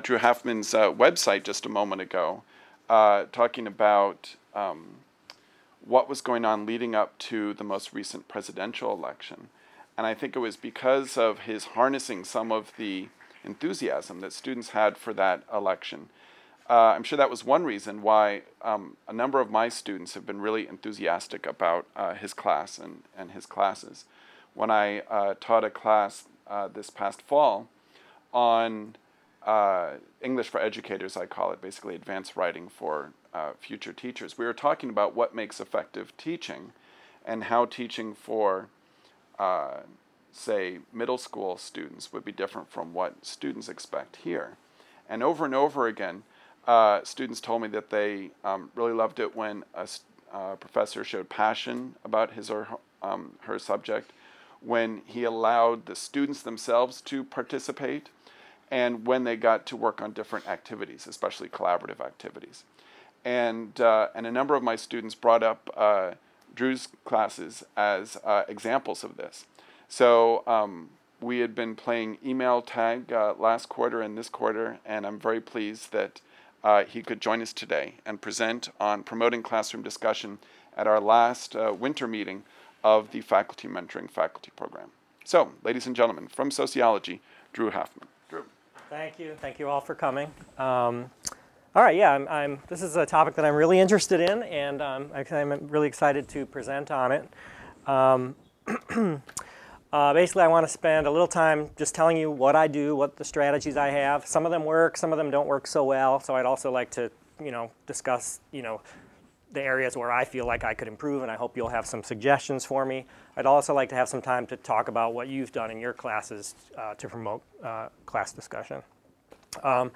Drew Halfman's website just a moment ago, talking about what was going on leading up to the most recent presidential election. And I think it was because of his harnessing some of the enthusiasm that students had for that election. I'm sure that was one reason why a number of my students have been really enthusiastic about his class and his classes. When I taught a class this past fall on English for Educators, I call it, basically advanced writing for future teachers, we were talking about what makes effective teaching and how teaching for say, middle school students would be different from what students expect here. And over again, students told me that they really loved it when a professor showed passion about his or her subject, when he allowed the students themselves to participate, and when they got to work on different activities, especially collaborative activities. And a number of my students brought up Drew's classes as examples of this. So we had been playing email tag last quarter and this quarter, and I'm very pleased that he could join us today and present on promoting classroom discussion at our last winter meeting of the Faculty Mentoring Faculty Program. So, ladies and gentlemen, from sociology, Drew Halfman. Drew. Thank you. Thank you all for coming. All right, yeah, this is a topic that I'm really interested in, and I'm really excited to present on it. Basically, I want to spend a little time just telling you what I do, what the strategies I have. Some of them work, some of them don't work so well. So I'd also like to, discuss, the areas where I feel like I could improve, and I hope you'll have some suggestions for me. I'd also like to have some time to talk about what you've done in your classes to promote class discussion. A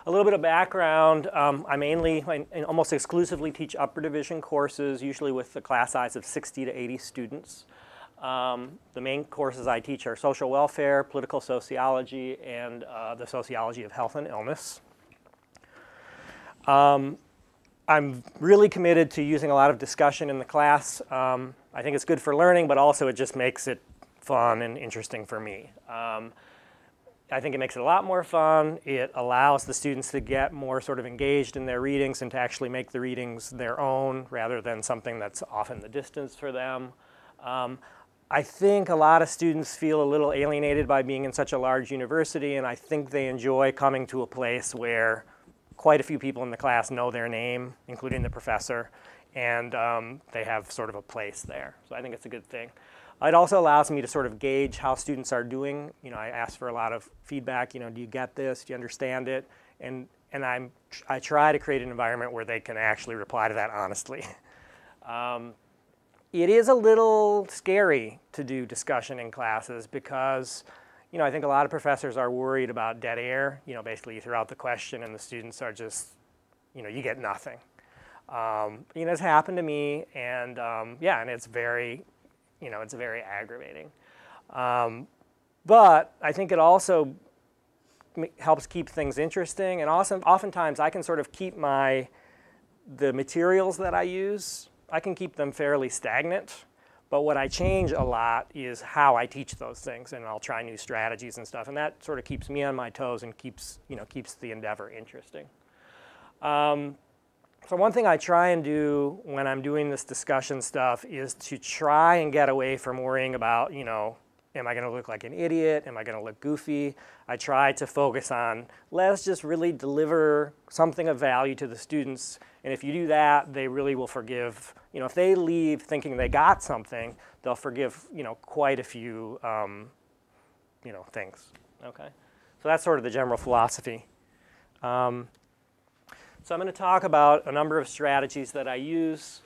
little bit of background. I almost exclusively teach upper division courses, usually with a class size of 60 to 80 students. The main courses I teach are social welfare, political sociology, and the sociology of health and illness. I'm really committed to using a lot of discussion in the class. I think it's good for learning, but also it just makes it fun and interesting for me. I think it makes it a lot more fun. It allows the students to get more sort of engaged in their readings and to actually make the readings their own rather than something that's off in the distance for them. I think a lot of students feel a little alienated by being in such a large university, and I think they enjoy coming to a place where quite a few people in the class know their name, including the professor, and they have sort of a place there. So I think it's a good thing. It also allows me to sort of gauge how students are doing. I ask for a lot of feedback. Do you get this? Do you understand it? And I try to create an environment where they can actually reply to that honestly. It is a little scary to do discussion in classes because, I think a lot of professors are worried about dead air. Basically you throw out the question and the students are just, you get nothing. It's happened to me, and yeah, and it's very, it's very aggravating. But I think it also helps keep things interesting, and also oftentimes I can sort of keep the materials that I use, I can keep them fairly stagnant, but what I change a lot is how I teach those things, and I'll try new strategies and stuff, and that sort of keeps me on my toes and keeps the endeavor interesting. So one thing I try and do when I'm doing this discussion stuff is to try and get away from worrying about, am I going to look like an idiot? Am I going to look goofy? I try to focus on, let's just really deliver something of value to the students. And if you do that, they really will forgive. If they leave thinking they got something, they'll forgive, quite a few, things. Okay? So that's sort of the general philosophy. So I'm going to talk about a number of strategies that I use,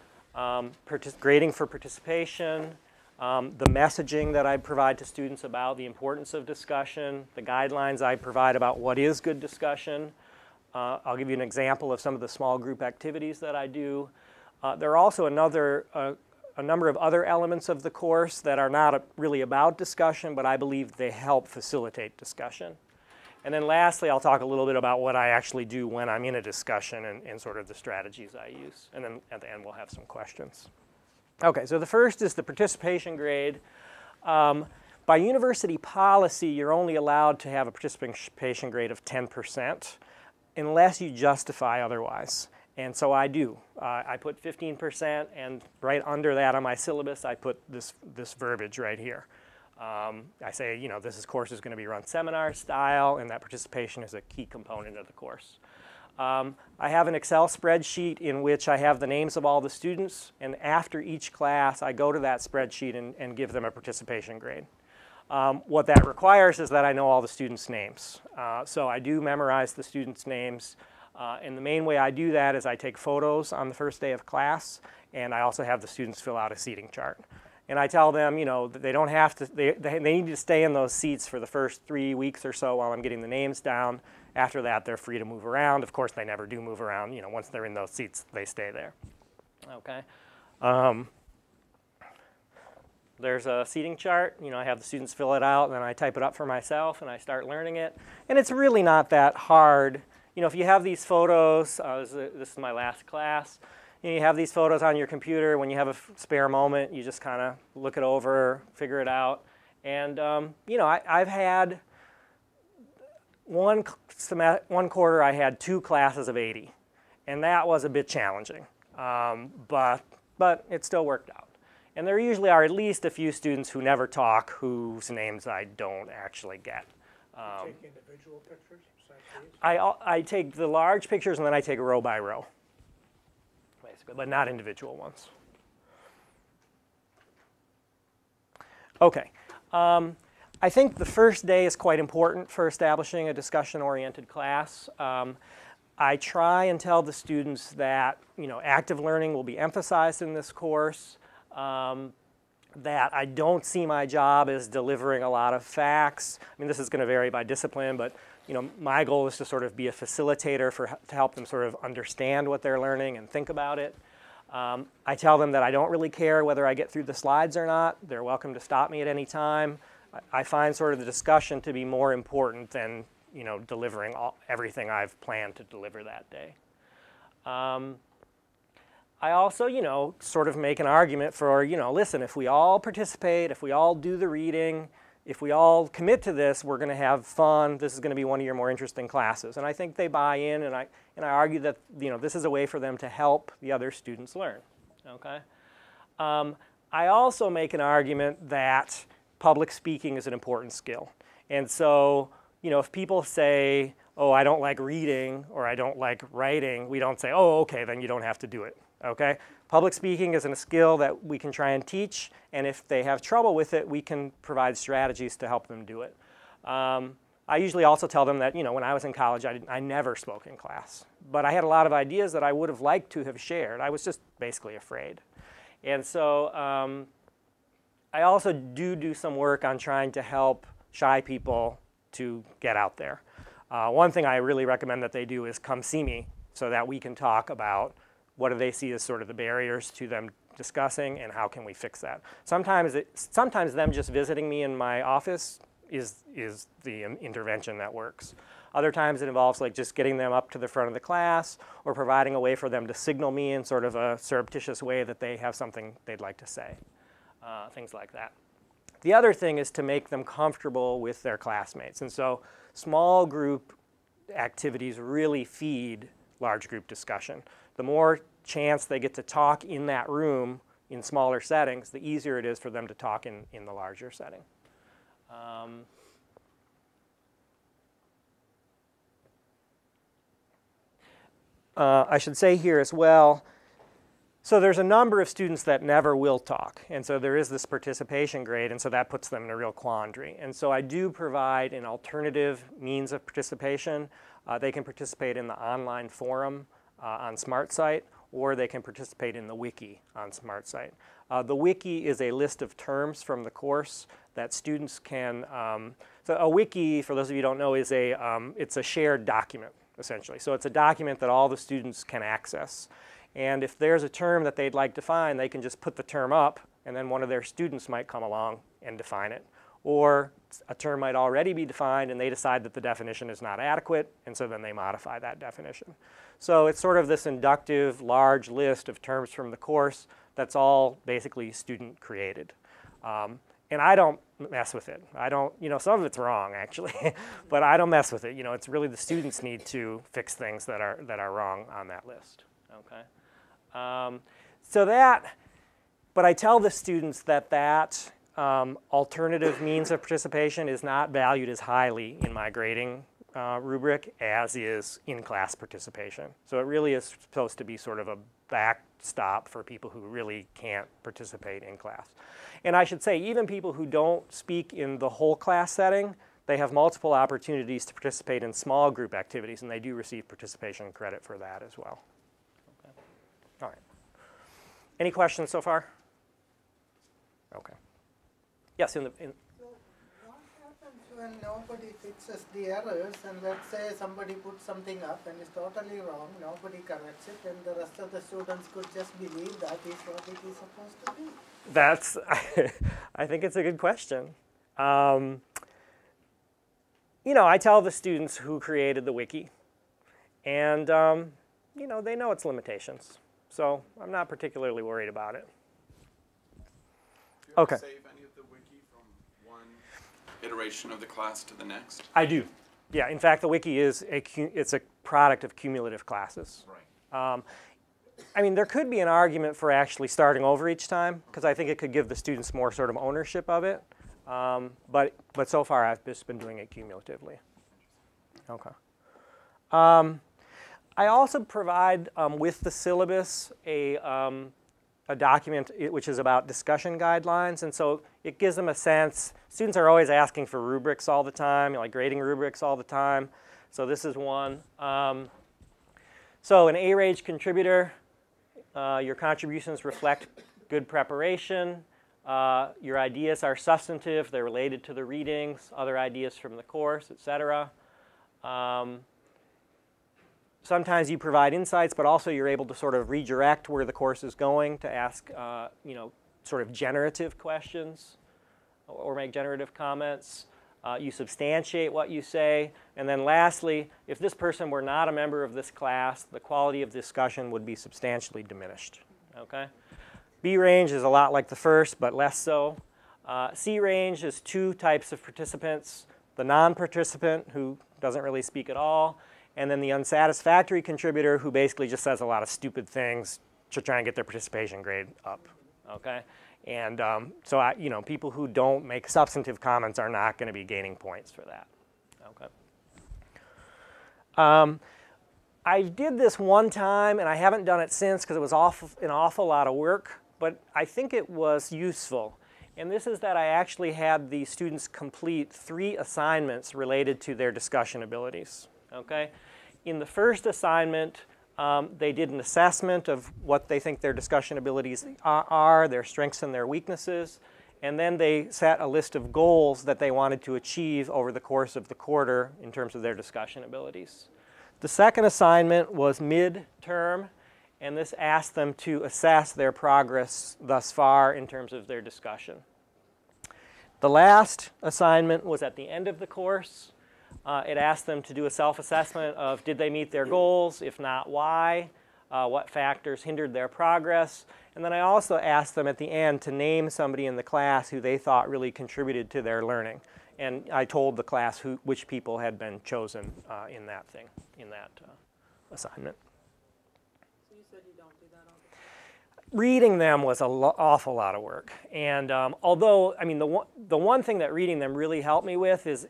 grading for participation, the messaging that I provide to students about the importance of discussion, the guidelines I provide about what is good discussion. I'll give you an example of some of the small group activities that I do. There are also a number of other elements of the course that are not really about discussion, but I believe they help facilitate discussion. And then lastly, I'll talk a little bit about what I actually do when I'm in a discussion and sort of the strategies I use. And then at the end, we'll have some questions. Okay, so the first is the participation grade. By By university policy, you're only allowed to have a participation grade of 10% unless you justify otherwise. And so I do. I put 15%, and right under that on my syllabus, I put this verbiage right here. I say, you know, this course is going to be run seminar style, and that participation is a key component of the course. I have an Excel spreadsheet in which I have the names of all the students, and after each class, I go to that spreadsheet and give them a participation grade. What that requires is that I know all the students' names. So I do memorize the students' names, and the main way I do that is I take photos on the first day of class, and I also have the students fill out a seating chart. And I tell them, you know, that they don't have to, they need to stay in those seats for the first 3 weeks or so while I'm getting the names down. After that, they're free to move around. Of course, they never do move around. You know, once they're in those seats, they stay there. Okay. There's a seating chart. You know, I have the students fill it out, and then I type it up for myself, and I start learning it. And it's really not that hard. You know, if you have these photos, this is my last class. You know, you have these photos on your computer. When you have a spare moment, you just kind of look it over, figure it out. And, you know, I've had one quarter I had 2 classes of 80. And that was a bit challenging. But it still worked out. And there usually are at least a few students who never talk, whose names I don't actually get. You take individual pictures besides these? I take the large pictures, and then I take row by row, basically, but not individual ones. Okay. I think the first day is quite important for establishing a discussion-oriented class. I try and tell the students that, you know, active learning will be emphasized in this course, that I don't see my job as delivering a lot of facts. I mean, this is going to vary by discipline, but, you know, my goal is to sort of be a facilitator to help them sort of understand what they're learning and think about it. I tell them that I don't really care whether I get through the slides or not. They're welcome to stop me at any time. I find sort of the discussion to be more important than, you know, delivering everything I've planned to deliver that day. I also, you know, sort of make an argument for, you know, listen, if we all participate, if we all do the reading, if we all commit to this, we're going to have fun. This is going to be one of your more interesting classes. And I think they buy in, and I argue that, you know, this is a way for them to help the other students learn. Okay. I also make an argument that public speaking is an important skill. And so, you know, if people say, oh, I don't like reading or I don't like writing, we don't say, oh, okay, then you don't have to do it. Okay? Public speaking isn't a skill that we can try and teach, and if they have trouble with it, we can provide strategies to help them do it. I usually also tell them that, you know, when I was in college, I never spoke in class, but I had a lot of ideas that I would have liked to have shared. I was just basically afraid. And so I also do some work on trying to help shy people to get out there. One thing I really recommend that they do is come see me so that we can talk about what do they see as sort of the barriers to them discussing and how can we fix that. Sometimes them just visiting me in my office is the intervention that works. Other times it involves like just getting them up to the front of the class or providing a way for them to signal me in sort of a surreptitious way that they have something they'd like to say, things like that. The other thing is to make them comfortable with their classmates. And so small group activities really feed large group discussion. The more chance they get to talk in that room in smaller settings, the easier it is for them to talk in the larger setting. I should say here as well, so there's a number of students that never will talk, and so there is this participation grade, and so that puts them in a real quandary. And so I do provide an alternative means of participation. They can participate in the online forum on SmartSite, or they can participate in the wiki on SmartSite. The wiki is a list of terms from the course that students can, so a wiki, for those of you who don't know, is it's a shared document, essentially. So it's a document that all the students can access. And if there's a term that they'd like to find, they can just put the term up, and then one of their students might come along and define it. Or a term might already be defined, and they decide that the definition is not adequate, and so then they modify that definition. So it's sort of this inductive, large list of terms from the course that's all basically student-created. And I don't mess with it. I don't, some of it's wrong actually, but I don't mess with it. It's really the students need to fix things that are wrong on that list. Okay. But I tell the students that alternative means of participation is not valued as highly in my grading rubric as is in-class participation. So it really is supposed to be sort of a backstop for people who really can't participate in class. And I should say, even people who don't speak in the whole class setting, they have multiple opportunities to participate in small group activities, and they do receive participation credit for that as well. Okay. All right. Any questions so far? Okay. Yes, So what happens when nobody fixes the errors, and let's say somebody puts something up and it's totally wrong, nobody corrects it, and the rest of the students could just believe that is what it is supposed to be? That's, I think it's a good question. I tell the students who created the wiki, and they know its limitations. So I'm not particularly worried about it. Do you Okay. save any of the wiki from one iteration of the class to the next? I do. Yeah, in fact, the wiki is it's a product of cumulative classes. Right. There could be an argument for actually starting over each time, because I think it could give the students more sort of ownership of it. But so far, I've just been doing it cumulatively. Okay. I also provide with the syllabus a document which is about discussion guidelines, and so it gives them a sense. Students are always asking for rubrics all the time, like grading rubrics all the time. So this is one. So an A-Rage contributor, your contributions reflect good preparation. Your ideas are substantive. They're related to the readings, other ideas from the course, etc. Sometimes you provide insights, but also you're able to sort of redirect where the course is going to ask, sort of generative questions or make generative comments. You substantiate what you say. And then lastly, if this person were not a member of this class, the quality of discussion would be substantially diminished. Okay? B range is a lot like the first, but less so. C range is two types of participants: the non-participant, who doesn't really speak at all, and then the unsatisfactory contributor, who basically just says a lot of stupid things to try and get their participation grade up. Okay? And so people who don't make substantive comments are not going to be gaining points for that. Okay. I did this one time, and I haven't done it since because it was an awful lot of work, but I think it was useful. And this is that I actually had the students complete 3 assignments related to their discussion abilities. Okay? In the first assignment, they did an assessment of what they think their discussion abilities are, their strengths and their weaknesses, and then they set a list of goals that they wanted to achieve over the course of the quarter in terms of their discussion abilities. The second assignment was mid-term, and this asked them to assess their progress thus far in terms of their discussion. The last assignment was at the end of the course. It asked them to do a self-assessment of did they meet their goals, if not why, what factors hindered their progress, and then I also asked them at the end to name somebody in the class who they thought really contributed to their learning. And I told the class which people had been chosen in that assignment. So you said you don't do that all the time? Reading them was an awful lot of work, and although the one thing that reading them really helped me with is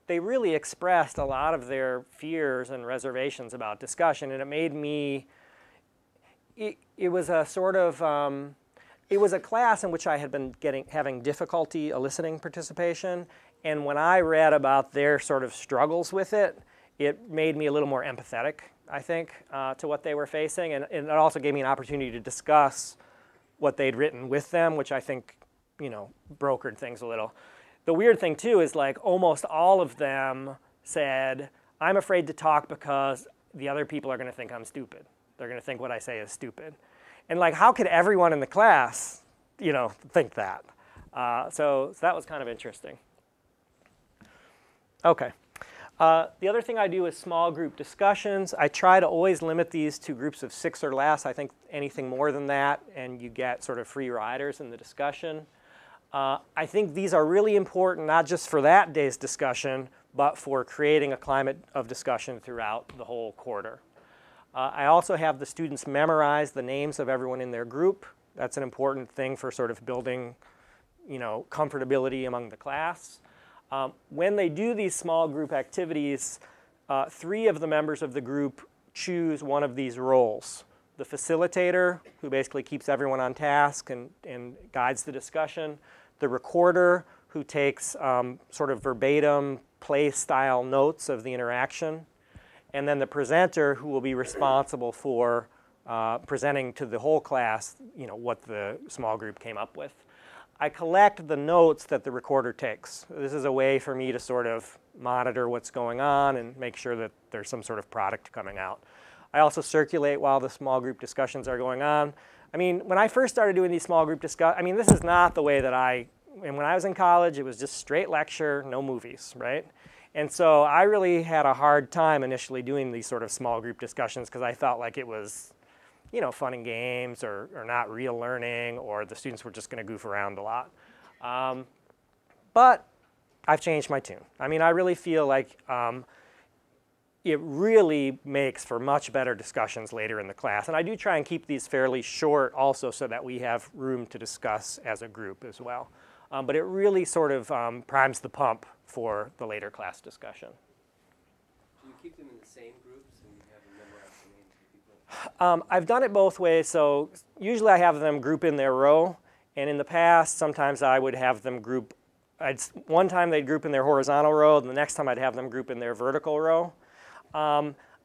they really expressed a lot of their fears and reservations about discussion, and it made me. It was a sort of it was a class in which I had been having difficulty eliciting participation, and when I read about their sort of struggles with it, it made me a little more empathetic, I think, to what they were facing, and it also gave me an opportunity to discuss what they'd written with them, which I think, brokered things a little. The weird thing, too, is like almost all of them said, I'm afraid to talk because the other people are going to think I'm stupid. They're going to think what I say is stupid. And like, how could everyone in the class, think that? So that was kind of interesting. Okay. The other thing I do is small group discussions. I try to always limit these to groups of 6 or less. I think anything more than that, and you get sort of free riders in the discussion. I think these are really important, not just for that day's discussion, but for creating a climate of discussion throughout the whole quarter. I also have the students memorize the names of everyone in their group. That's an important thing for sort of building, comfortability among the class. When they do these small group activities, 3 of the members of the group choose one of these roles. The facilitator, who basically keeps everyone on task and guides the discussion. The recorder, who takes sort of verbatim play-style notes of the interaction. And then the presenter, who will be responsible for presenting to the whole class, what the small group came up with. I collect the notes that the recorder takes. This is a way for me to sort of monitor what's going on and make sure that there's some sort of product coming out. I also circulate while the small group discussions are going on. I mean, when I first started doing these small group discussions, this is not the way that and when I was in college, it was just straight lecture, no movies, right? And so I really had a hard time initially doing these sort of small group discussions because I felt like it was, fun and games or not real learning, or the students were just going to goof around a lot. But I've changed my tune. I really feel like it really makes for much better discussions later in the class. And I do try and keep these fairly short also so that we have room to discuss as a group as well. But it really sort of primes the pump for the later class discussion. Do you keep them in the same groups and you have them memorize the names of the people? I've done it both ways. So usually I have them group in their row. And in the past, sometimes I would have them group. One time they'd group in their horizontal row, and the next time I'd have them group in their vertical row.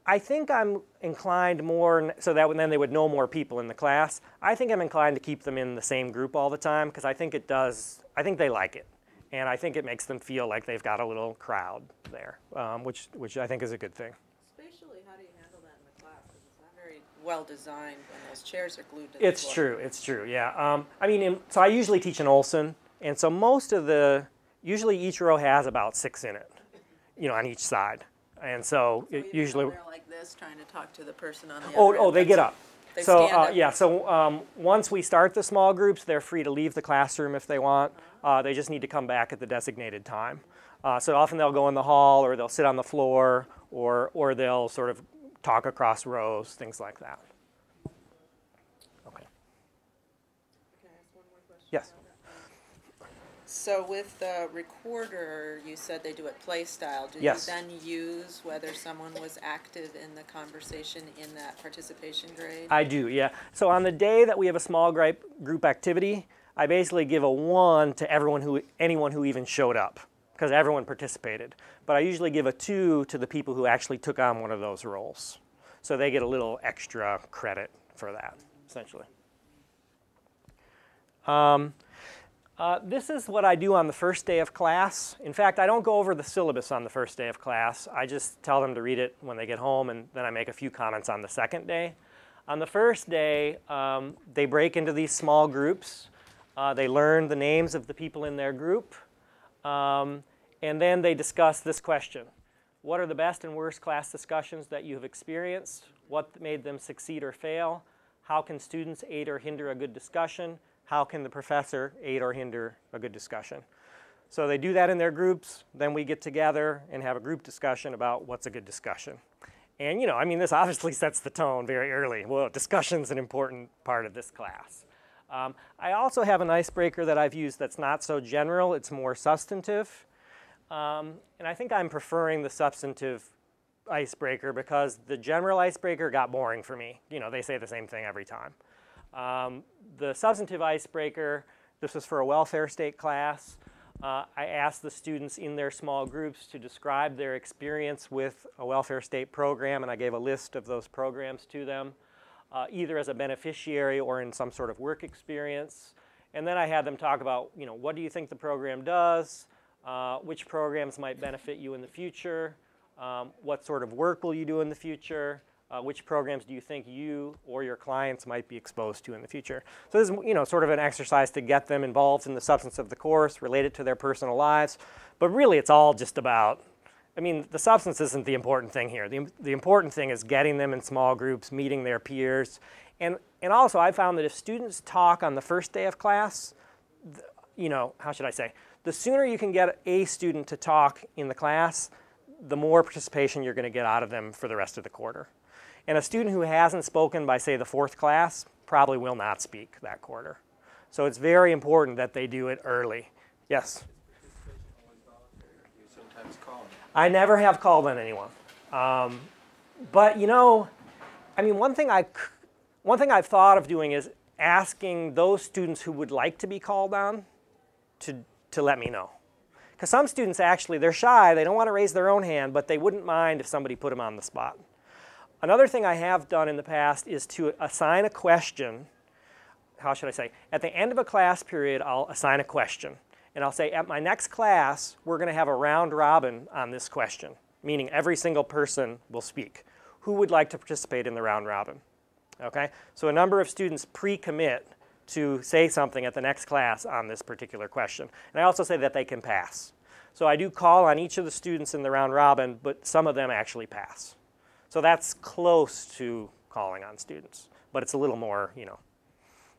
I think I'm inclined more, so that then they would know more people in the class. I think I'm inclined to keep them in the same group all the time because I think they like it. And I think it makes them feel like they've got a little crowd there, which I think is a good thing. Spatially, how do you handle that in the class? Because it's not very well designed when those chairs are glued to the floor. It's true, yeah. So I usually teach in Olson, and so usually each row has about 6 in it, on each side. And so usually they're like this, trying to talk to the person on the other end. They get up. They stand up. Yeah. So once we start the small groups, they're free to leave the classroom if they want. They just need to come back at the designated time. So often they'll go in the hall, or they'll sit on the floor, or they'll sort of talk across rows, things like that. Okay. Can I ask one more question? Yes. So with the recorder, you said they do it play style. Do Yes. you then use whether someone was active in the conversation in that participation grade? I do, yeah. So on the day that we have a small group activity, I basically give a 1 to anyone who even showed up, because everyone participated. But I usually give a 2 to the people who actually took on one of those roles. So they get a little extra credit for that, essentially. This is what I do on the first day of class. In fact, I don't go over the syllabus on the first day of class. I just tell them to read it when they get home, and then I make a few comments on the second day. On the first day, they break into these small groups. They learn the names of the people in their group. And then they discuss this question. What are the best and worst class discussions that you have experienced? What made them succeed or fail? How can students aid or hinder a good discussion? How can the professor aid or hinder a good discussion? So they do that in their groups. Then we get together and have a group discussion about what's a good discussion. And this obviously sets the tone very early. Well, discussion's an important part of this class. I also have an icebreaker that I've used that's not so general. It's more substantive. And I think I'm preferring the substantive icebreaker because the general icebreaker got boring for me. They say the same thing every time. The substantive icebreaker, this was for a welfare state class. I asked the students in their small groups to describe their experience with a welfare state program, and I gave a list of those programs to them, either as a beneficiary or in some sort of work experience. And then I had them talk about, what do you think the program does? Which programs might benefit you in the future? What sort of work will you do in the future? Which programs do you think you or your clients might be exposed to in the future? So this is, sort of an exercise to get them involved in the substance of the course, related to their personal lives. But really, it's all just about, the substance isn't the important thing here. The important thing is getting them in small groups, meeting their peers. And also, I found that if students talk on the first day of class, you know, how should I say? The sooner you can get a student to talk in the class, the more participation you're going to get out of them for the rest of the quarter. And a student who hasn't spoken by, say, the 4th class probably will not speak that quarter. So it's very important that they do it early. Yes? You sometimes call them. I never have called on anyone. But, you know, I mean, one thing I've thought of doing is asking those students who would like to be called on to let me know. Because some students actually, they're shy, they don't want to raise their own hand, but they wouldn't mind if somebody put them on the spot. Another thing I have done in the past is to assign a question. How should I say? At the end of a class period, I'll assign a question. And I'll say, at my next class, we're going to have a round robin on this question, meaning every single person will speak. Who would like to participate in the round robin? Okay? So a number of students pre-commit to say something at the next class on this particular question. And I also say that they can pass. So I do call on each of the students in the round robin, but some of them actually pass. So that's close to calling on students, but it's a little more, you know,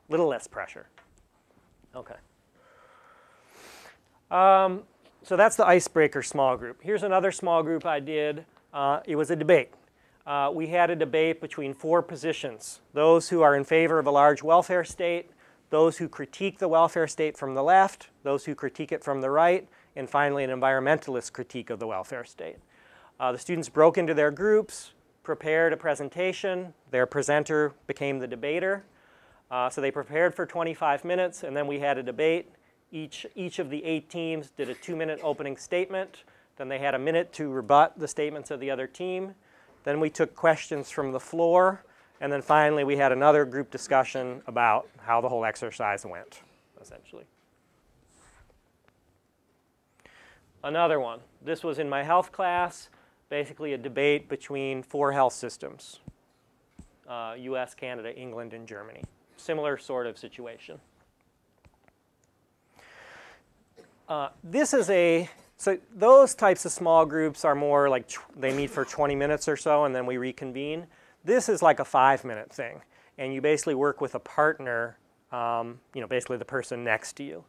a little less pressure. Okay. So that's the icebreaker small group. Here's another small group I did. It was a debate. We had a debate between 4 positions: those who are in favor of a large welfare state, those who critique the welfare state from the left, those who critique it from the right, and finally an environmentalist critique of the welfare state. The students broke into their groups, prepared a presentation. Their presenter became the debater. So they prepared for 25 minutes, and then we had a debate. Each of the 8 teams did a 2-minute opening statement. Then they had a minute to rebut the statements of the other team. Then we took questions from the floor. And then finally, we had another group discussion about how the whole exercise went, essentially. Another one. This was in my health class, basically a debate between 4 health systems, US, Canada, England, and Germany. Similar sort of situation. So those types of small groups are more like they meet for 20 minutes or so and then we reconvene. This is like a 5-minute thing. And you basically work with a partner, you know, basically the person next to you.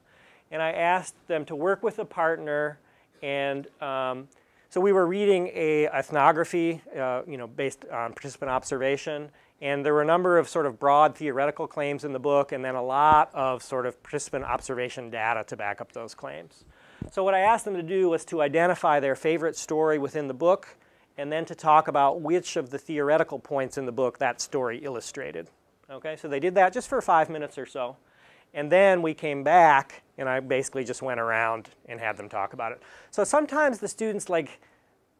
And I asked them to work with a partner, and so we were reading a ethnography, you know, based on participant observation. And there were a number of sort of broad theoretical claims in the book, and then a lot of sort of participant observation data to back up those claims. So what I asked them to do was to identify their favorite story within the book, and then to talk about which of the theoretical points in the book that story illustrated. Okay, so they did that just for 5 minutes or so. And then we came back, and I basically just went around and had them talk about it. So sometimes the students, like,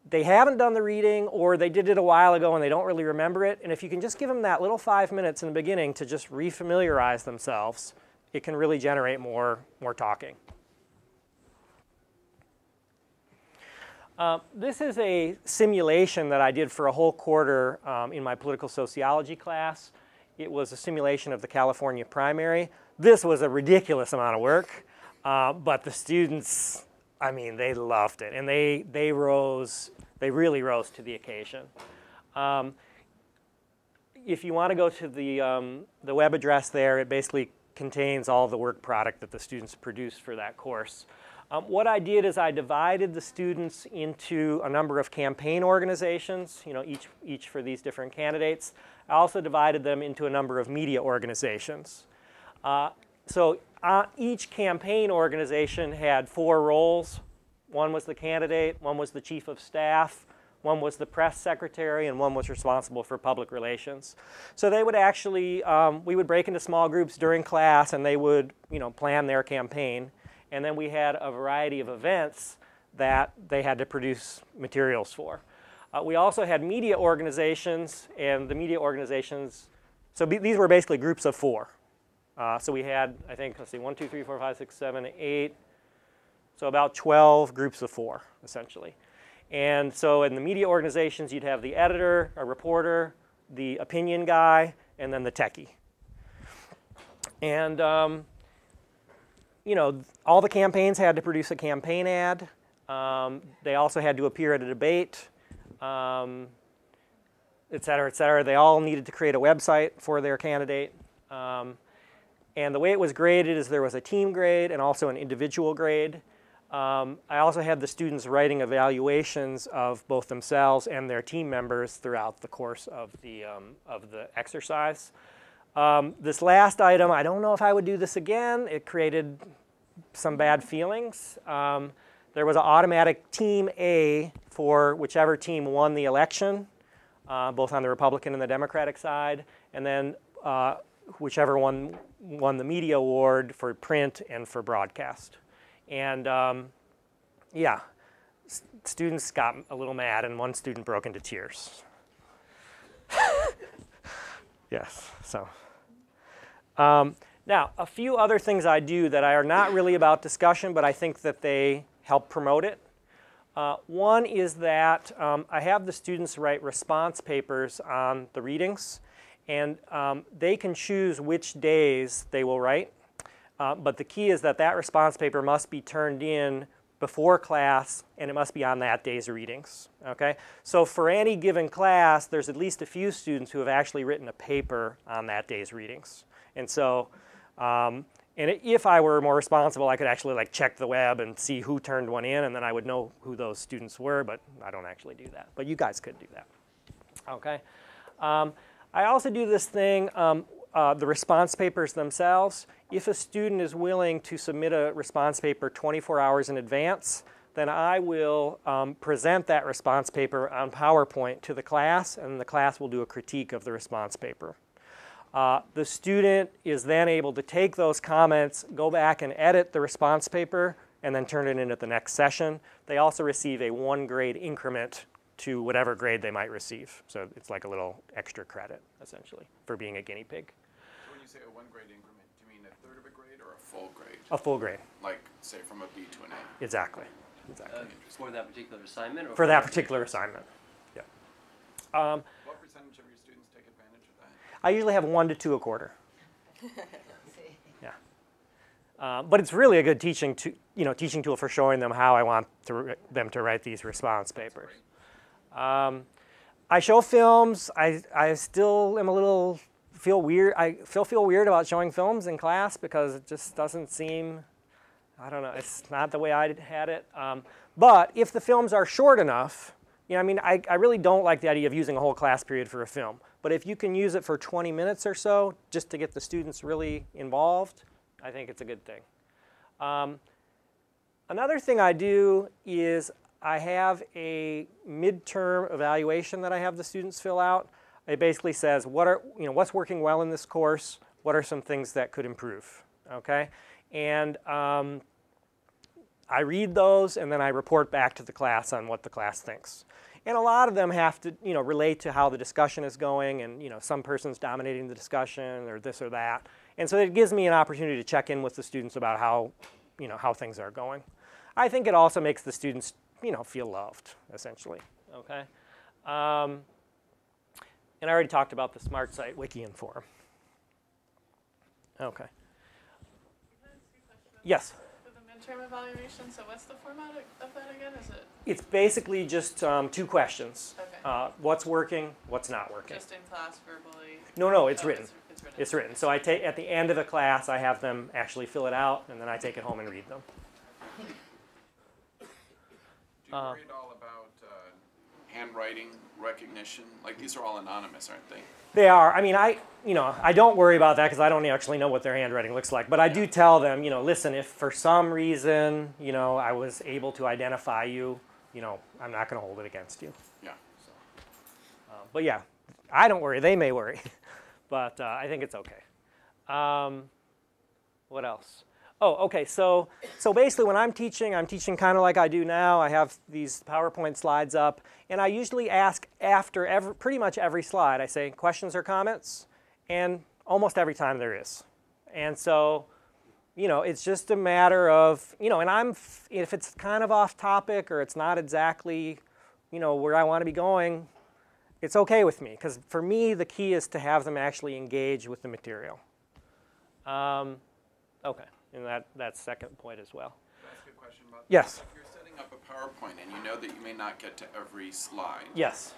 they haven't done the reading, or they did it a while ago and they don't really remember it. And if you can just give them that little 5 minutes in the beginning to just refamiliarize themselves, it can really generate more talking. This is a simulation that I did for a whole quarter in my political sociology class. It was a simulation of the California primary. This was a ridiculous amount of work, but the students, I mean, they loved it, and they really rose to the occasion. If you want to go to the web address there, it basically contains all the work product that the students produced for that course. What I did is I divided the students into a number of campaign organizations, you know, each for these different candidates. I also divided them into a number of media organizations. Each campaign organization had 4 roles. One was the candidate, one was the chief of staff, one was the press secretary, and one was responsible for public relations. So they would actually, we would break into small groups during class, and they would, you know, plan their campaign. And then we had a variety of events that they had to produce materials for. We also had media organizations, and the media organizations, so these were basically groups of 4. So we had, I think, let's see, 1, 2, 3, 4, 5, 6, 7, 8, so about 12 groups of 4, essentially. And so in the media organizations, you'd have the editor, a reporter, the opinion guy, and then the techie. And you know, all the campaigns had to produce a campaign ad. They also had to appear at a debate, et cetera, et cetera. They all needed to create a website for their candidate. And the way it was graded is there was a team grade and also an individual grade. I also had the students writing evaluations of both themselves and their team members throughout the course of the exercise. This last item, I don't know if I would do this again. It created some bad feelings. There was an automatic Team A for whichever team won the election, both on the Republican and the Democratic side, and then whichever one won the media award for print and for broadcast. And yeah, students got a little mad, and one student broke into tears. Yes, so. Now, a few other things I do that are not really about discussion, but I think that they help promote it. One is that I have the students write response papers on the readings, and they can choose which days they will write. But the key is that that response paper must be turned in before class, and it must be on that day's readings. Okay? So for any given class, there's at least a few students who have actually written a paper on that day's readings. And so, and if I were more responsible, I could actually like check the web and see who turned one in, and then I would know who those students were, but I don't actually do that. But you guys could do that. Okay? I also do this thing, the response papers themselves. If a student is willing to submit a response paper 24 hours in advance, then I will present that response paper on PowerPoint to the class, and the class will do a critique of the response paper. The student is then able to take those comments, go back and edit the response paper, and then turn it in at the next session. They also receive a 1 grade increment to whatever grade they might receive. So it's like a little extra credit, essentially, for being a guinea pig. So when you say a 1 grade increment, do you mean a third of a grade or a full grade? A full grade. Like, say, from a B to an A? Exactly. Exactly. For that particular assignment? Or For that particular assignment, yeah. What percentage of your students take advantage of that? I usually have 1 to 2 a quarter. Yeah. But it's really a good teaching tool for showing them how I want them to write these response papers. I show films. I still am a little feel weird. I feel weird about showing films in class because it just doesn't seem, I don't know, it's not the way I had it. But if the films are short enough, you know, I mean, I really don't like the idea of using a whole class period for a film. But if you can use it for 20 minutes or so, just to get the students really involved, I think it's a good thing. Another thing I do is I have a midterm evaluation that I have the students fill out. It basically says what's working well in this course, what are some things that could improve, okay? And I read those and then I report back to the class on what the class thinks. And a lot of them have to, relate to how the discussion is going, and some person's dominating the discussion or this or that. And so it gives me an opportunity to check in with the students about how, how things are going. I think it also makes the students, feel loved, essentially, okay? And I already talked about the Smart Site Wiki and Forum. Okay. Yes? For the midterm evaluation, so what's the format of that again? Is it? It's basically just 2 questions. Okay. What's working, what's not working. Just in class verbally? No, it's written. It's written. It's written. So I take at the end of the class, I have them actually fill it out, and then I take it home and read them. Do you worry at all about handwriting recognition? Like, these are all anonymous, aren't they? They are. I mean, I don't worry about that because I don't actually know what their handwriting looks like. But I do tell them, listen, if for some reason, I was able to identify you, I'm not going to hold it against you. Yeah. So, but yeah, I don't worry. They may worry, but I think it's okay. What else? Oh, okay. So basically, when I'm teaching kind of like I do now. I have these PowerPoint slides up, and I usually ask after pretty much every slide. I say questions or comments, and almost every time there is. And so, it's just a matter of, and if it's kind of off topic or it's not exactly, where I want to be going, it's okay with me, because for me the key is to have them actually engage with the material. Okay. And that's second point as well. Can I ask a question about that? Yes. If you're setting up a PowerPoint and you know that you may not get to every slide. Yes.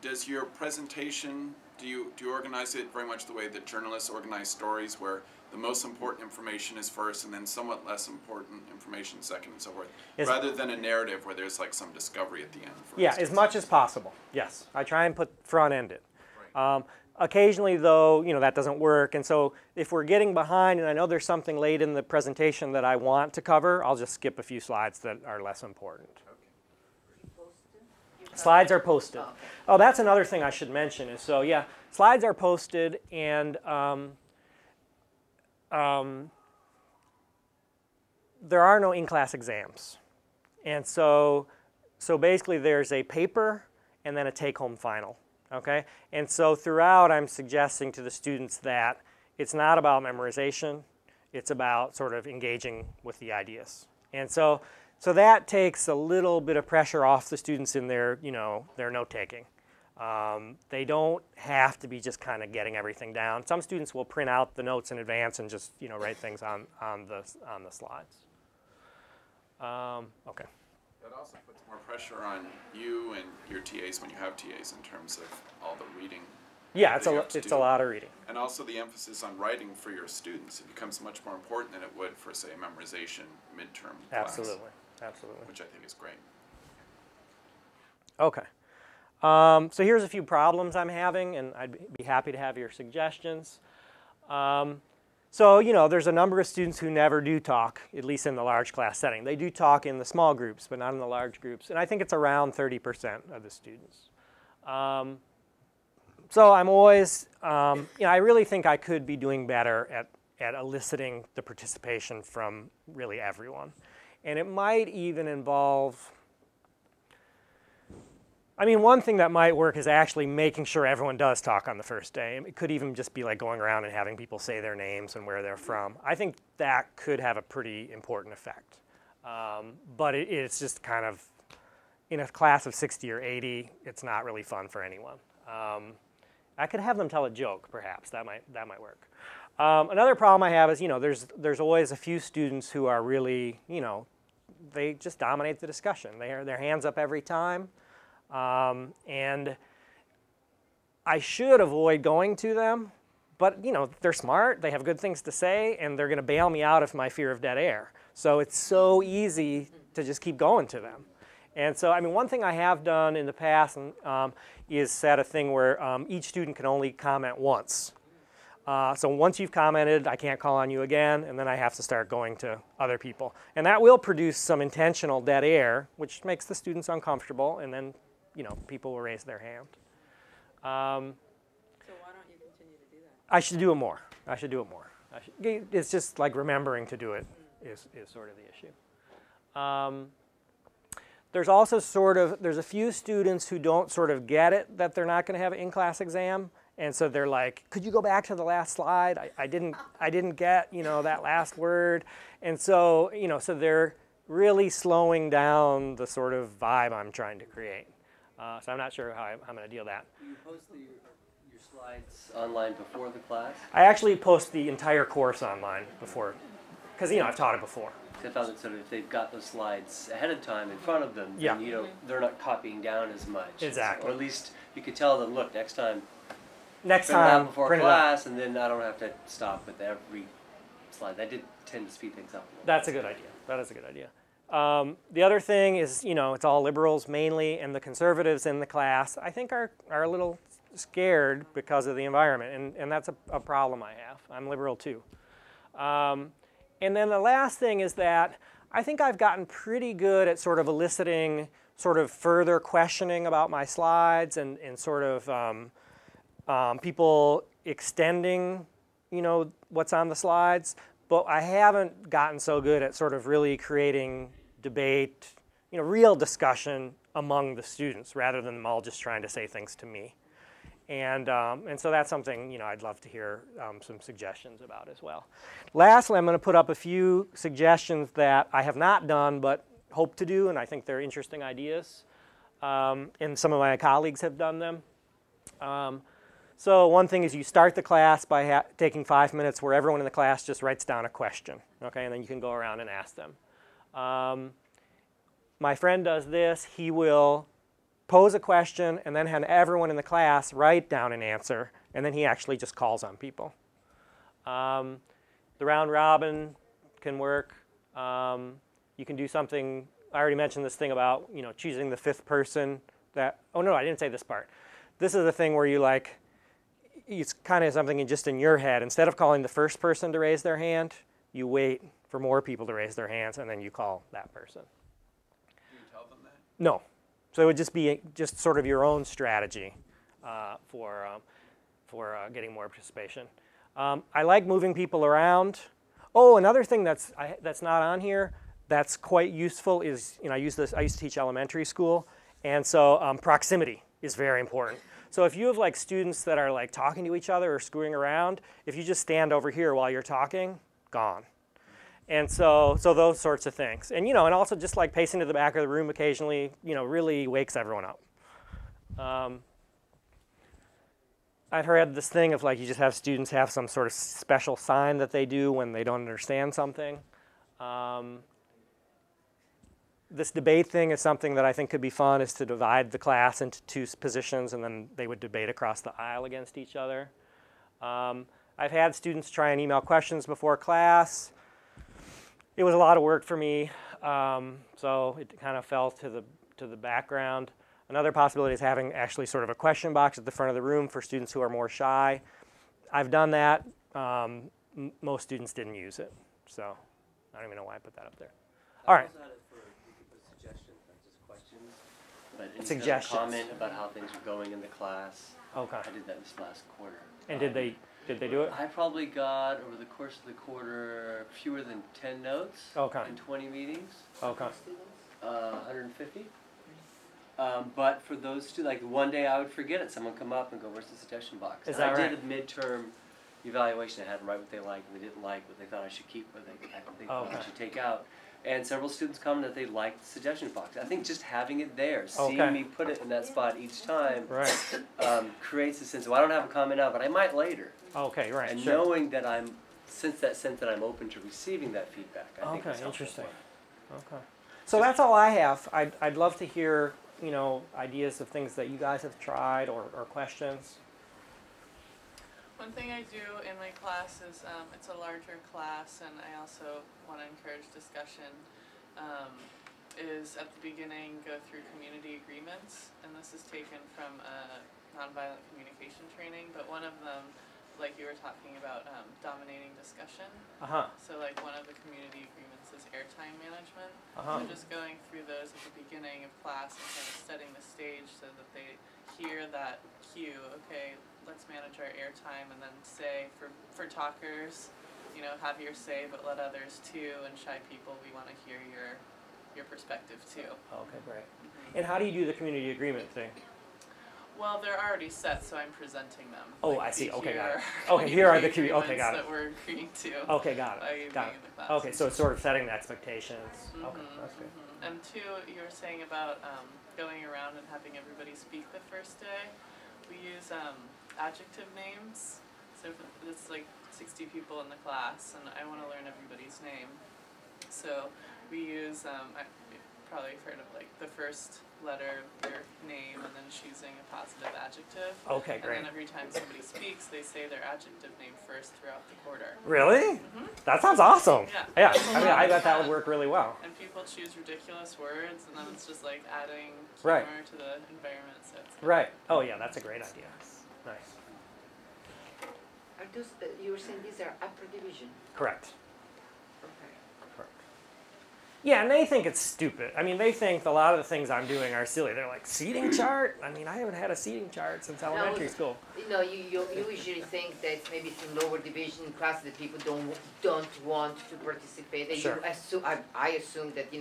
Does your presentation, do you organize it very much the way that journalists organize stories, where the most important information is first, and then somewhat less important information second, and so forth, Is- rather than a narrative where there's like some discovery at the end. For Yeah, as instance. much as possible. Yes, I try and put front end it. Occasionally, though, that doesn't work, and so if we're getting behind, and I know there's something late in the presentation that I want to cover, I'll just skip a few slides that are less important. Slides are posted. Oh, that's another thing I should mention is, so yeah, slides are posted, and there are no in-class exams. And so basically there's a paper and then a take-home final, okay? And so throughout I'm suggesting to the students that it's not about memorization, it's about sort of engaging with the ideas. And so that takes a little bit of pressure off the students in their, their note-taking. They don't have to be just kind of getting everything down. Some students will print out the notes in advance and just, write things on the slides. Okay. That also puts more pressure on you and your TAs when you have TAs in terms of all the reading. Yeah, that you have to it's do. a lot of reading. And also the emphasis on writing for your students. It becomes much more important than it would for, say, a memorization midterm class. Absolutely, absolutely. Which I think is great. Okay. So here's a few problems I'm having, and I'd be happy to have your suggestions. So, there's a number of students who never do talk, at least in the large class setting. They do talk in the small groups, but not in the large groups. And I think it's around 30% of the students. So I'm always, I really think I could be doing better at eliciting the participation from really everyone. And it might even involve, one thing that might work is actually making sure everyone does talk on the first day. It could even just be like going around and having people say their names and where they're from. I think that could have a pretty important effect. But it's just kind of, in a class of 60 or 80, it's not really fun for anyone. I could have them tell a joke, perhaps. That might work. Another problem I have is, there's always a few students who are really, they just dominate the discussion. They have their hands up every time. And I should avoid going to them, but they're smart, they have good things to say, and they're going to bail me out of my fear of dead air. So it's so easy to just keep going to them. And so, one thing I have done in the past is set a thing where each student can only comment once. So once you've commented, I can't call on you again, and then I have to start going to other people. And that will produce some intentional dead air, which makes the students uncomfortable, and then people will raise their hand. So why don't you continue to do that? I should do it more. It's just like remembering to do it is sort of the issue. There's also there's a few students who don't sort of get it that they're not going to have an in-class exam. And so they're like, could you go back to the last slide? I didn't get, that last word. And so, so they're really slowing down the sort of vibe I'm trying to create. So I'm not sure how I'm going to deal with that. Do you post your slides online before the class? I actually post the entire course online before, because, I've taught it before. I thought that sort of if they've got those slides ahead of time in front of them, Yeah. then, they're not copying down as much. Exactly. Or at least you could tell them, look, next time, Next print it out time, before print it out. class, and then I don't have to stop with every slide. That did tend to speed things up a little. That's a good idea. That is a good idea. The other thing is, it's all liberals mainly, and the conservatives in the class, I think, are a little scared because of the environment, and that's a problem I have. I'm liberal too. And then the last thing is that I think I've gotten pretty good at sort of eliciting sort of further questioning about my slides and sort of people extending, what's on the slides. But I haven't gotten so good at sort of really creating debate, real discussion among the students rather than them all just trying to say things to me. And so that's something, I'd love to hear some suggestions about as well. Lastly, I'm going to put up a few suggestions that I have not done but hope to do, and I think they're interesting ideas. And some of my colleagues have done them. So one thing is you start the class by taking 5 minutes where everyone in the class just writes down a question, okay? And then you can go around and ask them. My friend does this. He will pose a question and then have everyone in the class write down an answer, and then he actually just calls on people. The round robin can work. You can do something. I already mentioned this thing about choosing the fifth person. Oh no, I didn't say this part. This is the thing where you it's kind of something just in your head. Instead of calling the first person to raise their hand, you wait for more people to raise their hands, and then you call that person. Do you tell them that? No. So it would just be just sort of your own strategy for getting more participation. I like moving people around. Oh, another thing that's not on here that's quite useful is, I used to teach elementary school, and so proximity is very important. So if you have students that are talking to each other or screwing around, if you just stand over here while you're talking, gone. And so those sorts of things. And, and also just pacing to the back of the room occasionally, really wakes everyone up. I've heard this thing of you just have students have some sort of special sign that they do when they don't understand something. This debate thing is something that I think could be fun, is to divide the class into two positions, and then they would debate across the aisle against each other. I've had students try and email questions before class. It was a lot of work for me, so it kind of fell to the background. Another possibility is having actually sort of a question box at the front of the room for students who are more shy. I've done that. Most students didn't use it, so I don't even know why I put that up there. All right. Suggestions, not just questions. But any Suggestions. Kind of comment about how things are going in the class. Okay. I did that this last quarter. And did they do it? I probably got, over the course of the quarter, fewer than 10 notes Okay. in 20 meetings. Okay. 150. But for those students, one day I would forget it. Someone come up and go, "Where's the suggestion box?" Is And that I right? did a midterm evaluation. I had them write what they liked, what they didn't like, what they thought I should keep, what they thought I should take out. And several students commented that they liked the suggestion box. I think just having it there, seeing me put it in that spot each time, creates a sense of, I don't have a comment now, but I might later. Okay, right. And sure. knowing that I'm open to receiving that feedback, I think is helpful. Interesting. Okay. So that's all I have. I'd love to hear, ideas of things that you guys have tried or questions. One thing I do in my class is, it's a larger class, and I also want to encourage discussion, is at the beginning go through community agreements, and this is taken from a nonviolent communication training, but one of them, like you were talking about, dominating discussion. So one of the community agreements is airtime management. So just going through those at the beginning of class and kind of setting the stage so that they hear that cue, okay, let's manage our airtime, and then say for talkers, have your say, but let others too, and shy people, we want to hear your perspective too. Okay, great. And how do you do the community agreement thing? Well, they're already set, so I'm presenting them. Oh, I see. Okay, got it. Okay, here are the community. Okay, got it. That we're agreeing to. Okay, got it. Got it. Okay, so it's sort of setting the expectations. Okay, that's good. And two, you were saying about going around and having everybody speak the first day. We use adjective names. So it's 60 people in the class, and I want to learn everybody's name. So we use, probably heard of the first letter of your name and then choosing a positive adjective. Okay, great. And then every time somebody speaks, they say their adjective name first throughout the quarter. Really? That sounds awesome. Yeah. Yeah. I bet that would work really well. And people choose ridiculous words, and then it's just adding humor to the environment. So it's Right. Oh yeah, that's a great idea. Nice. Are those, you were saying these are upper division? Correct. Okay. Correct. Yeah, and they think it's stupid. I mean, they think a lot of the things I'm doing are silly. They're like, seating chart? I mean, I haven't had a seating chart since elementary school. You usually think that maybe it's in lower division classes that people don't want to participate. Sure. I assume that,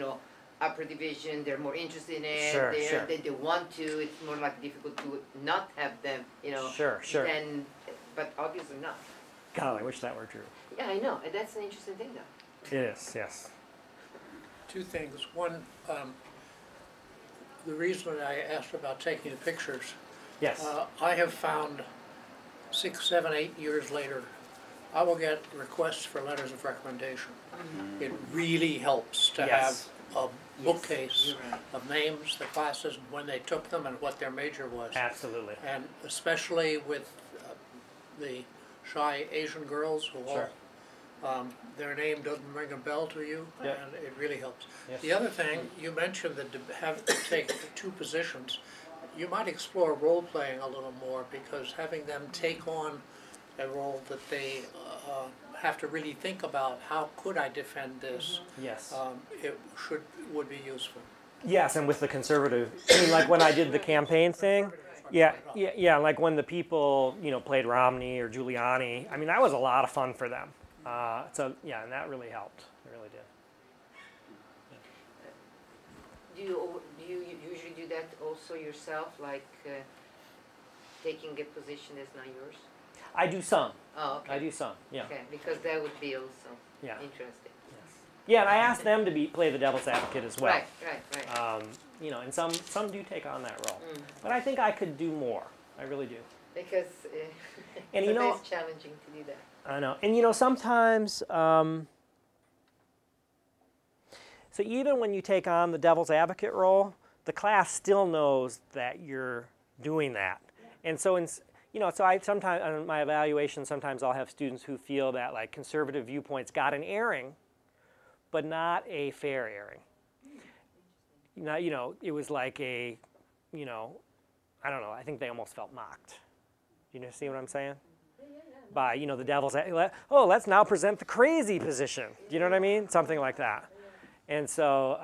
upper division, they're more interested in it. Sure. They want to. It's more difficult to not have them, Sure. But obviously not. God, I wish that were true. Yeah, I know. That's an interesting thing, though. It is, yes. Two things. One, the reason I asked about taking the pictures, Yes. I have found 6, 7, 8 years later, I will get requests for letters of recommendation. It really helps to Yes. have a bookcase of names, the classes, when they took them, and what their major was. Absolutely. And especially with the shy Asian girls who all Their name doesn't ring a bell to you, Yep. and it really helps. Yes. The other thing, you mentioned that to have to take two positions. You might explore role-playing a little more, because having them take on a role that they have to really think about, how could I defend this? Yes. It would be useful. Yes, and with the conservative, I mean, like when I did the campaign thing, yeah, like when the people, played Romney or Giuliani, I mean, that was a lot of fun for them. So yeah, and that really helped. It really did. Do you usually do that also yourself, like taking a position that's not yours? I do some. Oh, okay. I do some, yeah. Okay, because that would be also interesting. Yeah, and I asked them to play the devil's advocate as well. Right. And some do take on that role. But I think I could do more. I really do. Because and it's challenging to do that. I know. And sometimes, so even when you take on the devil's advocate role, the class still knows that you're doing that. And so, so I sometimes, on my evaluation, sometimes I'll have students who feel that like conservative viewpoints got an airing, but not a fair airing. It was like I don't know, I think they almost felt mocked. You see what I'm saying? By, the devil's, let's now present the crazy position. Do you know what I mean? Something like that. And so,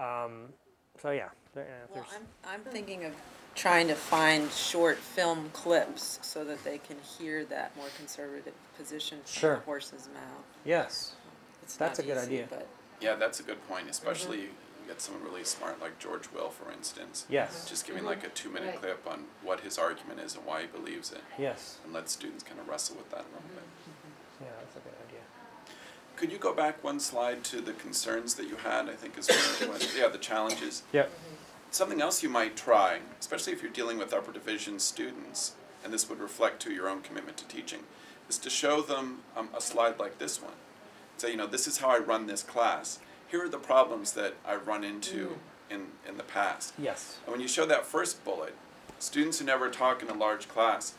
yeah. Well, I'm thinking of trying to find short film clips so that they can hear that more conservative position from the horse's mouth. Yes. That's a good idea. But Yeah, that's a good point, especially you get someone really smart like George Will, for instance. Yes. Just giving like a 2-minute clip on what his argument is and why he believes it. Yes. And let students kind of wrestle with that a little bit. Yeah, that's a good idea. Could you go back one slide to the concerns that you had, I think is the challenges. Yep. Something else you might try, especially if you're dealing with upper division students, and this would reflect to your own commitment to teaching, is to show them a slide like this one. Say, this is how I run this class. Here are the problems that I've run into in the past. Yes. And when you show that first bullet, students who never talk in a large class,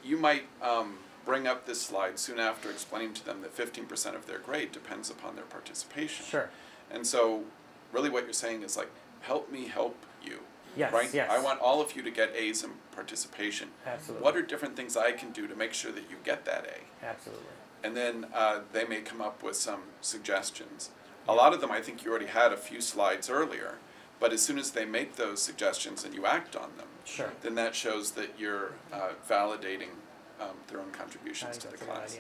you might bring up this slide soon after explaining to them that 15% of their grade depends upon their participation. Sure. And so really what you're saying is like, help me help you. Yes, right? yes. I want all of you to get A's in participation. Absolutely. What are different things I can do to make sure that you get that A? Absolutely. And then they may come up with some suggestions. A lot of them, I think you already had a few slides earlier, but as soon as they make those suggestions and you act on them, Sure. then that shows that you're validating their own contributions to the class.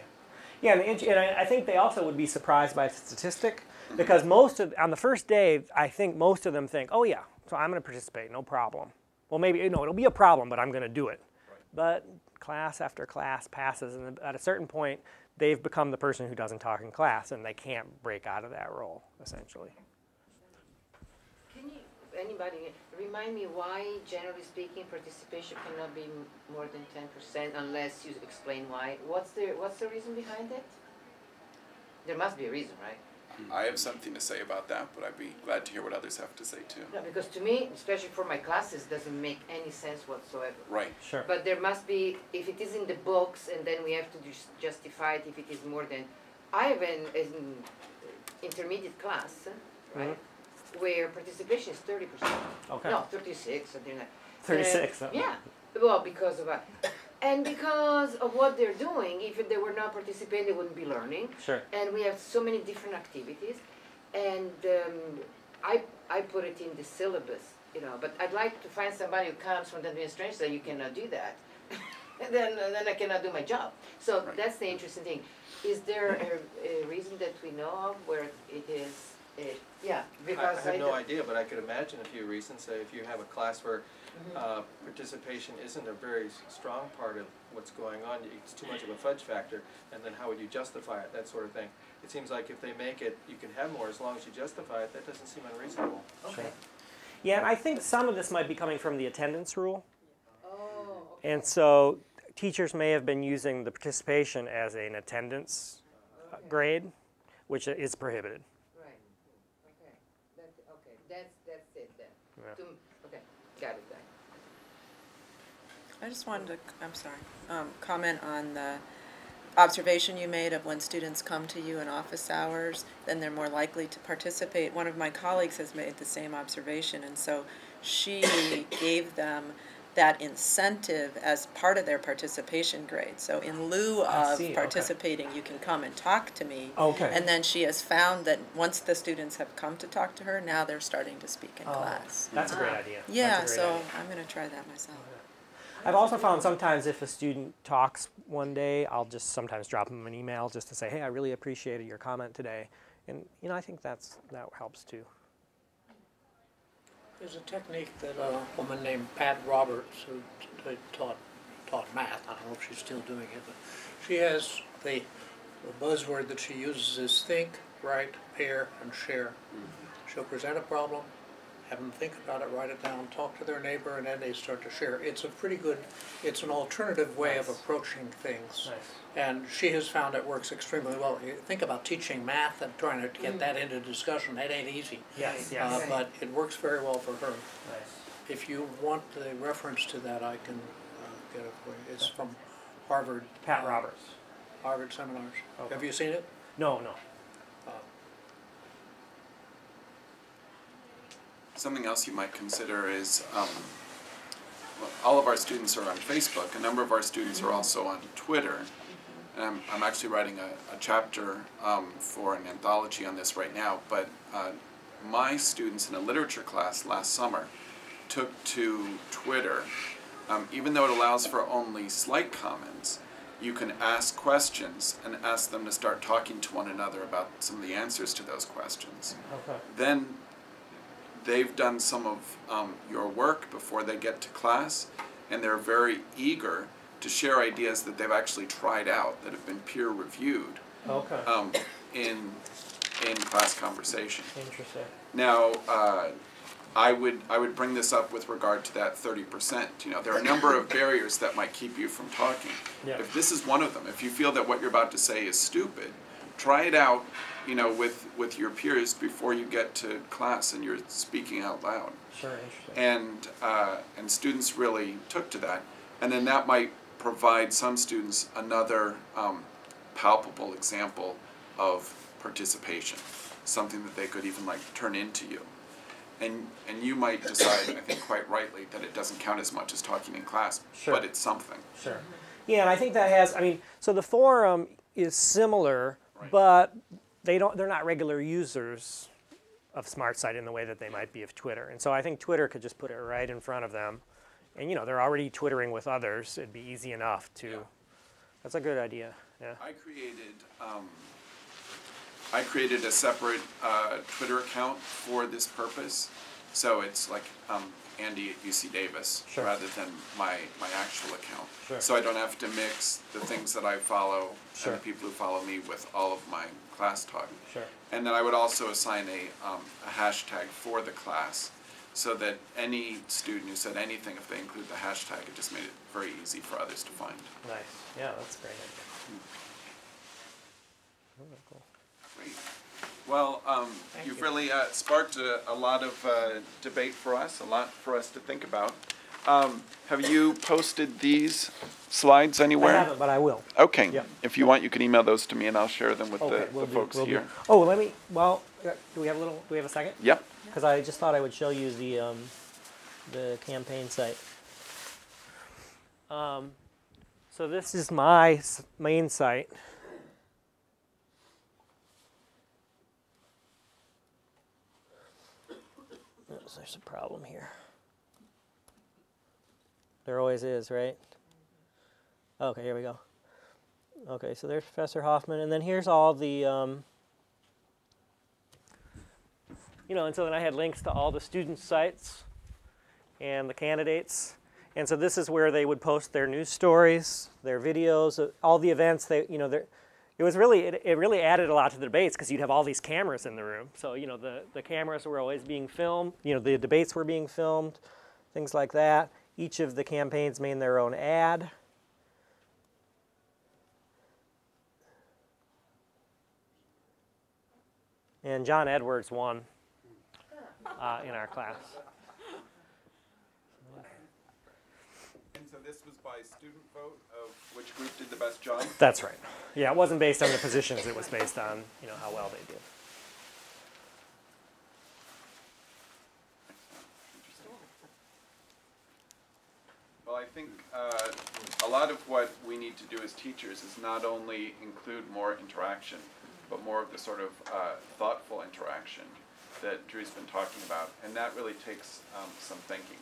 Yeah, and I think they also would be surprised by the statistic, because on the first day, I think most of them think, oh yeah, so I'm going to participate, no problem. Well, maybe, it'll be a problem, but I'm going to do it. Right. But class after class passes, and at a certain point, they've become the person who doesn't talk in class, and they can't break out of that role, essentially. Can anybody remind me why, generally speaking, participation cannot be more than 10% unless you explain why? What's the reason behind it? There must be a reason, right? I have something to say about that, but I'd be glad to hear what others have to say too. No, because to me, especially for my classes, doesn't make any sense whatsoever. Right. Sure. But there must be, if it is in the books, and then we have to justify it if it is more than. I have an intermediate class, right, where participation is 30%. Okay. No, 36, something like. 36. Yeah. Well, because of and because of what they're doing, if they were not participating, they wouldn't be learning. Sure. And we have so many different activities, and I put it in the syllabus, But I'd like to find somebody who comes from the administration that you cannot do that. And then I cannot do my job. So that's the interesting thing. Is there a reason that we know of where it is? Yeah, because I have no idea, but I could imagine a few reasons. Say if you have a class where participation isn't a very strong part of what's going on, it's too much of a fudge factor, and then how would you justify it, that sort of thing. It seems like if they make it, you can have more as long as you justify it. That doesn't seem unreasonable. Okay. Sure. Yeah, and I think some of this might be coming from the attendance rule. Oh. Okay. And so teachers may have been using the participation as an attendance grade, which is prohibited. That's it then. Yeah. Okay, got it then. I just wanted to, I'm sorry, comment on the observation you made of when students come to you in office hours, then they're more likely to participate. One of my colleagues has made the same observation, and so she gave them that incentive as part of their participation grade. So in lieu of participating, you can come and talk to me. Okay. And then she has found that once the students have come to talk to her, now they're starting to speak in class. That's a great idea. Yeah, so I'm going to try that myself. I've also found sometimes if a student talks one day, I'll just sometimes drop them an email just to say, hey, I really appreciated your comment today. And, you know, I think that helps too. There's a technique that a woman named Pat Roberts, who taught math, I don't know if she's still doing it, but she has the buzzword that she uses is think, write, pair, and share. She'll present a problem, have them think about it, write it down, talk to their neighbor, and then they start to share. It's a pretty good, it's an alternative way of approaching things. Nice. And she has found it works extremely well. You think about teaching math and trying to get that into discussion, that ain't easy. Yes, But it works very well for her. Nice. If you want the reference to that, I can get it for you. It's from Harvard. Pat Roberts. Harvard Seminars. Okay. Have you seen it? No. Something else you might consider is all of our students are on Facebook. A number of our students are also on Twitter. And I'm actually writing a chapter for an anthology on this right now, but my students in a literature class last summer took to Twitter. Even though it allows for only slight comments, you can ask questions and ask them to start talking to one another about some of the answers to those questions. Okay. Then they've done some of your work before they get to class, and they're very eager to share ideas that they've actually tried out, that have been peer reviewed in class conversation. Interesting. Now, I would bring this up with regard to that 30%. You know, there are a number of barriers that might keep you from talking. Yeah. If this is one of them, if you feel that what you're about to say is stupid, try it out, you know, with your peers before you get to class and you're speaking out loud. Sure, interesting. And students really took to that, and then that might provide some students another palpable example of participation, something that they could even like turn into you. And you might decide, I think quite rightly, that it doesn't count as much as talking in class, but it's something. Sure. Yeah, and I think that has, I mean, so the forum is similar, but they're not regular users of SmartSite in the way that they might be of Twitter. And so I think Twitter could just put it right in front of them. And, you know, they're already Twittering with others. It'd be easy enough to, that's a good idea, yeah. I created a separate Twitter account for this purpose. So it's like Andy at UC Davis rather than my actual account. Sure. So I don't have to mix the things that I follow and the people who follow me with all of my class talk. Sure. And then I would also assign a hashtag for the class, so that any student who said anything, if they include the hashtag, it just made it very easy for others to find. Nice. Yeah, that's a great idea. Oh, cool. Great. Well, you've really sparked a lot of debate for us, a lot for us to think about. Have you posted these slides anywhere? I haven't, but I will. Okay. Yep. If you want, you can email those to me, and I'll share them with the folks here. Oh, do we have a second? Yep. Because I just thought I would show you the campaign site. So this is my main site. Oops, there's a problem here. There always is, right? Okay, here we go. Okay, so there's Professor Hoffman, and then here's all the, and so then I had links to all the student sites and the candidates. And so this is where they would post their news stories, their videos, all the events. It really added a lot to the debates because you'd have all these cameras in the room. So, the cameras were always being filmed. The debates were being filmed, things like that. Each of the campaigns made their own ad. And John Edwards won in our class. And so this was by student vote of which group did the best job? That's right. Yeah, it wasn't based on the positions. It was based on, you know, how well they did. Well, I think a lot of what we need to do as teachers is not only include more interaction, but more of the sort of thoughtful interaction that Drew's been talking about. And that really takes some thinking,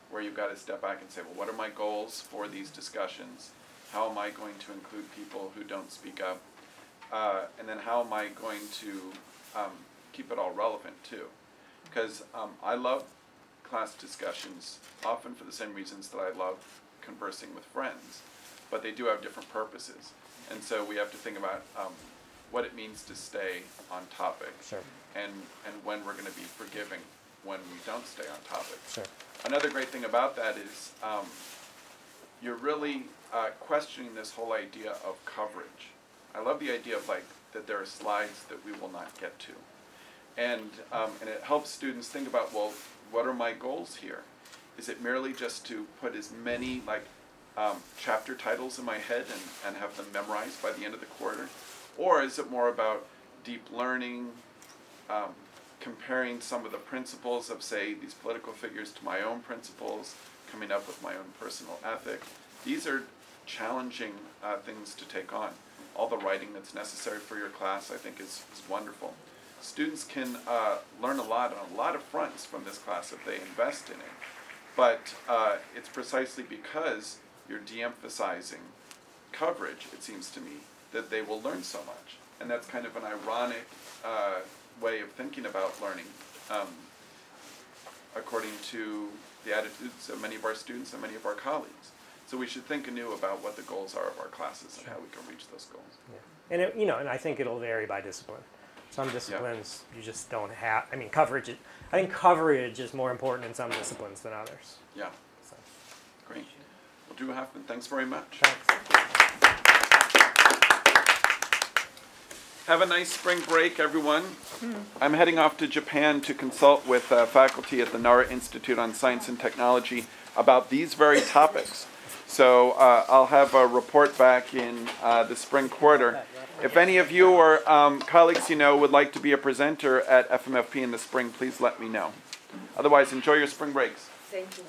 where you've got to step back and say, well, what are my goals for these discussions? How am I going to include people who don't speak up? And then how am I going to keep it all relevant too? Because I love class discussions, often for the same reasons that I love conversing with friends, but they do have different purposes. And so we have to think about what it means to stay on topic, Sure. and when we're going to be forgiving when we don't stay on topic. Sure. Another great thing about that is you're really questioning this whole idea of coverage. I love the idea of that there are slides that we will not get to. And it helps students think about, well, what are my goals here? Is it merely just to put as many chapter titles in my head and have them memorized by the end of the quarter? Or is it more about deep learning, comparing some of the principles of, say, these political figures to my own principles, coming up with my own personal ethic? These are challenging things to take on. All the writing that's necessary for your class, I think, is wonderful. Students can learn a lot on a lot of fronts from this class if they invest in it. But it's precisely because you're de-emphasizing coverage, it seems to me, that they will learn so much. And that's kind of an ironic way of thinking about learning, according to the attitudes of many of our students and many of our colleagues. So we should think anew about what the goals are of our classes and how we can reach those goals. Yeah. And and I think it'll vary by discipline. Some disciplines you just don't have. I mean, coverage. I think coverage is more important in some disciplines than others. Yeah. So. Great. Well, Drew Hoffman, thanks very much. Thanks. Have a nice spring break, everyone. I'm heading off to Japan to consult with faculty at the Nara Institute on Science and Technology about these very topics. So I'll have a report back in the spring quarter. If any of you or colleagues you know would like to be a presenter at FMFP in the spring, please let me know. Otherwise, enjoy your spring breaks. Thank you.